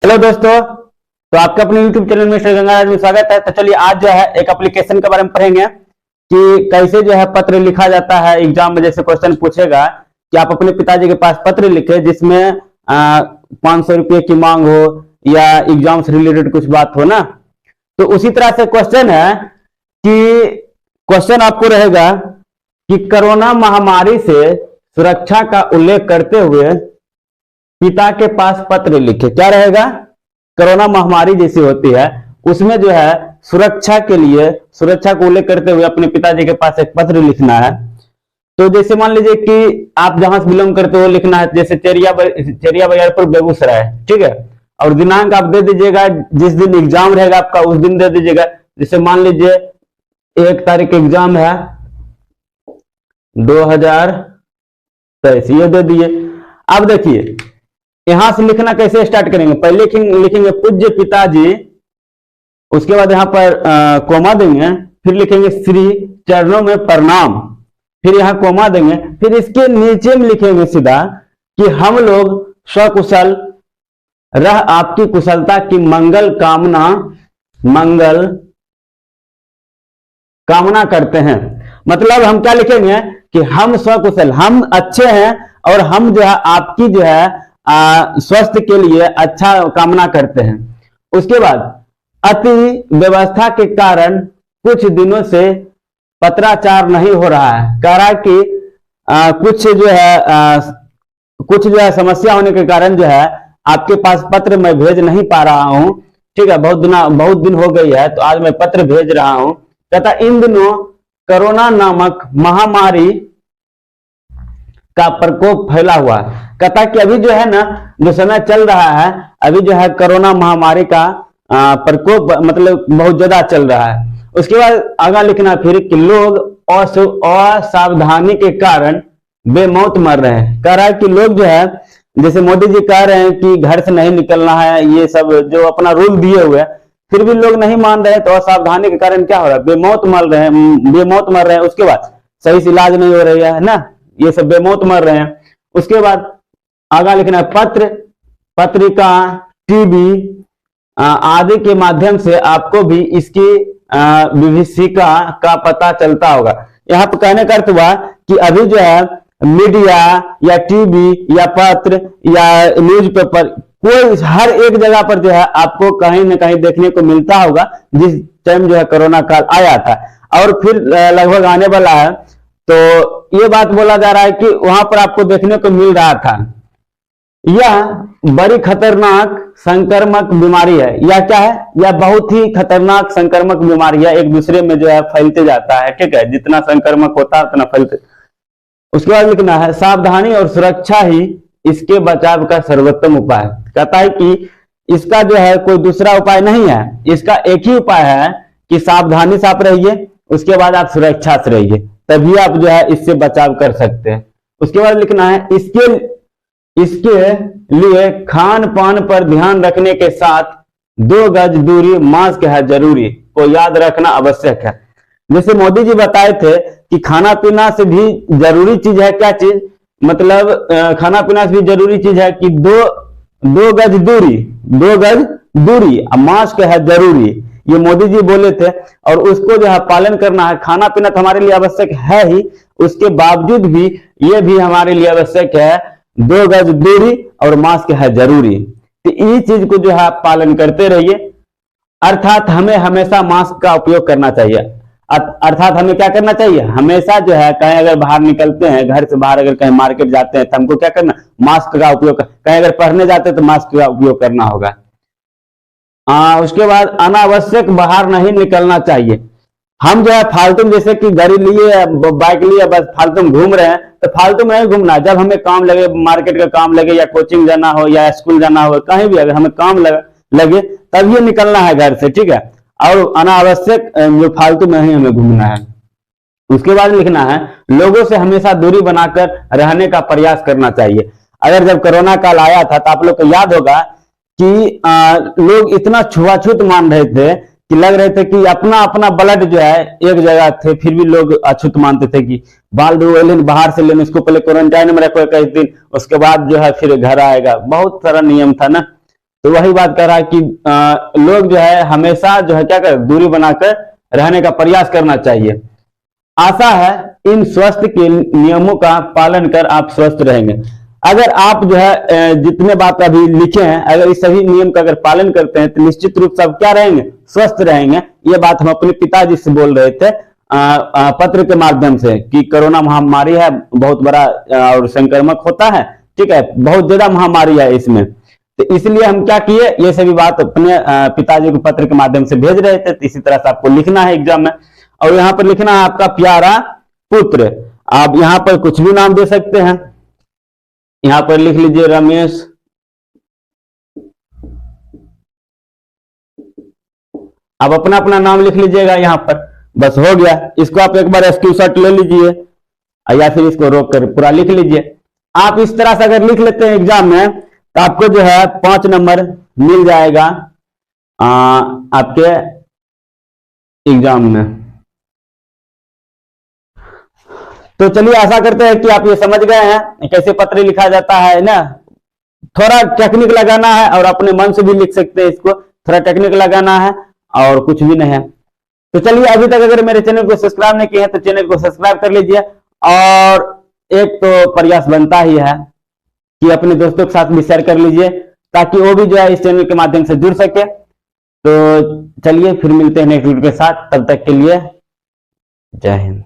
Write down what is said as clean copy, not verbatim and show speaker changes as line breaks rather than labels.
Hello दोस्तों। तो आपका अपने YouTube चैनल में मिस्टर गंगाराज में स्वागत है। तो चलिए आज जो है एक एप्लीकेशन के बारे में पढ़ेंगे कि कैसे जो है पत्र लिखा जाता है। एग्जाम में जैसे क्वेश्चन पूछेगा कि आप अपने पिताजी के पास पत्र लिखे जिसमें 500 रुपये की मांग हो या एग्जाम से रिलेटेड कुछ बात हो ना, तो उसी तरह से क्वेश्चन है कि क्वेश्चन आपको रहेगा कि कोरोना महामारी से सुरक्षा का उल्लेख करते हुए पिता के पास पत्र लिखे। क्या रहेगा? कोरोना महामारी जैसी होती है उसमें जो है सुरक्षा के लिए, सुरक्षा को उल्लेख करते हुए अपने पिताजी के पास एक पत्र लिखना है। तो जैसे मान लीजिए कि आप जहां से बिलोंग करते हो लिखना है, जैसे चेरिया बरियारपुर बेगूसराय, ठीक है। और दिनांक आप दे दीजिएगा, जिस दिन एग्जाम रहेगा आपका उस दिन दे दीजिएगा। जैसे मान लीजिए 1 तारीख एग्जाम है 2023, ये दे दिए। अब देखिए यहां से लिखना कैसे स्टार्ट करेंगे। पहले लिखेंगे पूज्य पिताजी, उसके बाद यहां पर कोमा देंगे, फिर लिखेंगे श्री चरणों में प्रणाम, फिर यहां कोमा देंगे, फिर इसके नीचे में लिखेंगे सीधा कि हम लोग सकुशल रह आपकी कुशलता की मंगल कामना करते हैं। मतलब हम क्या लिखेंगे कि हम सकुशल, हम अच्छे हैं और हम जो है आपकी जो है स्वास्थ्य के लिए अच्छा कामना करते हैं। उसके बाद अति व्यवस्था के कारण कुछ दिनों से पत्राचार नहीं हो रहा है। कह रहा है कि कुछ जो है समस्या होने के कारण जो है आपके पास पत्र मैं भेज नहीं पा रहा हूं, ठीक है। बहुत दिन हो गई है तो आज मैं पत्र भेज रहा हूं। कहता इन दिनों कोरोना नामक महामारी का प्रकोप फैला हुआ है। कहता कि अभी जो है ना, जो समय चल रहा है अभी जो है कोरोना महामारी का प्रकोप मतलब बहुत ज्यादा चल रहा है। उसके बाद आगे लिखना फिर कि लोग असावधानी के कारण बेमौत मर रहे हैं। कह रहा है कि लोग जो है, जैसे मोदी जी कह रहे हैं कि घर से नहीं निकलना है, ये सब जो अपना रूल दिए हुए, फिर भी लोग नहीं मान रहे हैं। तो असावधानी के कारण क्या हो रहा है? बेमौत मर रहे हैं। उसके बाद सही से इलाज नहीं हो रही है ना, ये सब बेमौत मर रहे हैं। उसके बाद आगे लिखना है पत्रिका, टीवी आदि के माध्यम से आपको भी इसकी विभीषिका का पता चलता होगा। यहाँ पर कहने का अर्थ हुआ कि अभी जो है मीडिया या टीवी या पत्र या न्यूज़पेपर, कोई हर एक जगह पर जो है आपको कहीं ना कहीं देखने को मिलता होगा जिस टाइम जो है कोरोना काल आया था और फिर लगभग आने वाला है। तो ये बात बोला जा रहा है कि वहां पर आपको देखने को मिल रहा था। यह बड़ी खतरनाक संक्रमक बीमारी है। यह क्या है? यह बहुत ही खतरनाक संक्रमक बीमारी है, एक दूसरे में जो है फैलते जाता है, ठीक है। जितना संक्रमक होता है उतना फैलते। उसके बाद लिखना है सावधानी और सुरक्षा ही इसके बचाव का सर्वोत्तम उपाय है। कहता है कि इसका जो है कोई दूसरा उपाय नहीं है, इसका एक ही उपाय है कि सावधानी से आप रहिए, उसके बाद आप सुरक्षा से रहिए, तभी आप जो है इससे बचाव कर सकते हैं। उसके बाद लिखना है इसके लिए खान पान पर ध्यान रखने के साथ 2 गज दूरी, मास्क है जरूरी को याद रखना आवश्यक है। जैसे मोदी जी बताए थे कि खाना पीना से भी जरूरी चीज है। क्या चीज? मतलब खाना पीना से भी जरूरी चीज है कि 2 गज दूरी, मास्क है जरूरी, ये मोदी जी बोले थे और उसको जो है पालन करना है। खाना पीना तो हमारे लिए आवश्यक है ही, उसके बावजूद भी ये भी हमारे लिए आवश्यक है 2 गज दूरी और मास्क है जरूरी। तो इस चीज को जो है पालन करते रहिए। अर्थात हमें हमेशा मास्क का उपयोग करना चाहिए। अर्थात हमें क्या करना चाहिए? हमेशा जो है कहीं अगर बाहर निकलते हैं, घर से बाहर अगर कहीं मार्केट जाते हैं तो हमको क्या करना? मास्क का उपयोग। कहीं अगर पढ़ने जाते हैं तो मास्क का उपयोग करना होगा। उसके बाद अनावश्यक बाहर नहीं निकलना चाहिए। हम जो है फालतू, जैसे कि गाड़ी लिए, बाइक लिए, बस फालतू में घूम रहे हैं, तो फालतू में नहीं घूमना। जब हमें काम लगे, मार्केट का काम लगे या कोचिंग जाना हो या स्कूल जाना हो, कहीं भी अगर हमें काम लगे तब ये निकलना है घर से, ठीक है। और अनावश्यक जो फालतू में ही हमें घूमना है। उसके बाद लिखना है लोगों से हमेशा दूरी बनाकर रहने का प्रयास करना चाहिए। अगर जब कोरोना काल आया था तो आप लोग को याद होगा कि लोग इतना छुआछूत मान रहे थे कि लग रहे थे कि अपना अपना ब्लड जो है एक जगह थे, फिर भी लोग अछूत मानते थे कि बाल धो बाहर से लेने, इसको पहले क्वारंटाइन में रखो 21 दिन, उसके बाद जो है फिर घर आएगा। बहुत सारा नियम था ना। तो वही बात कर रहा है कि लोग जो है हमेशा जो है क्या कर दूरी बनाकर रहने का प्रयास करना चाहिए। आशा है इन स्वास्थ्य के नियमों का पालन कर आप स्वस्थ रहेंगे। अगर आप जो है जितने बात अभी लिखे हैं, अगर इस सभी नियम का अगर पालन करते हैं तो निश्चित रूप से आप क्या रहेंगे, स्वस्थ रहेंगे। ये बात हम अपने पिताजी से बोल रहे थे पत्र के माध्यम से कि कोरोना महामारी है, बहुत बड़ा और संक्रामक होता है, ठीक है, बहुत ज्यादा महामारी है इसमें। तो इसलिए हम क्या किए, ये सभी बात अपने पिताजी को पत्र के माध्यम से भेज रहे थे। तो इसी तरह से आपको लिखना है एग्जाम में, और यहाँ पर लिखना है आपका प्यारा पुत्र। आप यहाँ पर कुछ भी नाम दे सकते हैं, यहाँ पर लिख लीजिए रमेश। आप अपना अपना नाम लिख लीजिएगा यहाँ पर, बस हो गया। इसको आप एक बार स्क्रीनशॉट ले लीजिए या फिर इसको रोक कर पूरा लिख लीजिए। आप इस तरह से अगर लिख लेते हैं एग्जाम में तो आपको जो है 5 नंबर मिल जाएगा आपके एग्जाम में। तो चलिए आशा करते हैं कि आप ये समझ गए हैं कैसे पत्र लिखा जाता है ना। थोड़ा टेक्निक लगाना है और अपने मन से भी लिख सकते हैं इसको, थोड़ा टेक्निक लगाना है और कुछ भी नहीं है। तो चलिए, अभी तक अगर मेरे चैनल को सब्सक्राइब नहीं किया है तो चैनल को सब्सक्राइब कर लीजिए। और एक तो प्रयास बनता ही है कि अपने दोस्तों के साथ भी शेयर कर लीजिए ताकि वो भी जो है इस चैनल के माध्यम से जुड़ सके। तो चलिए फिर मिलते हैं नेक्स्ट वीडियो के साथ, तब तक के लिए जय हिंद।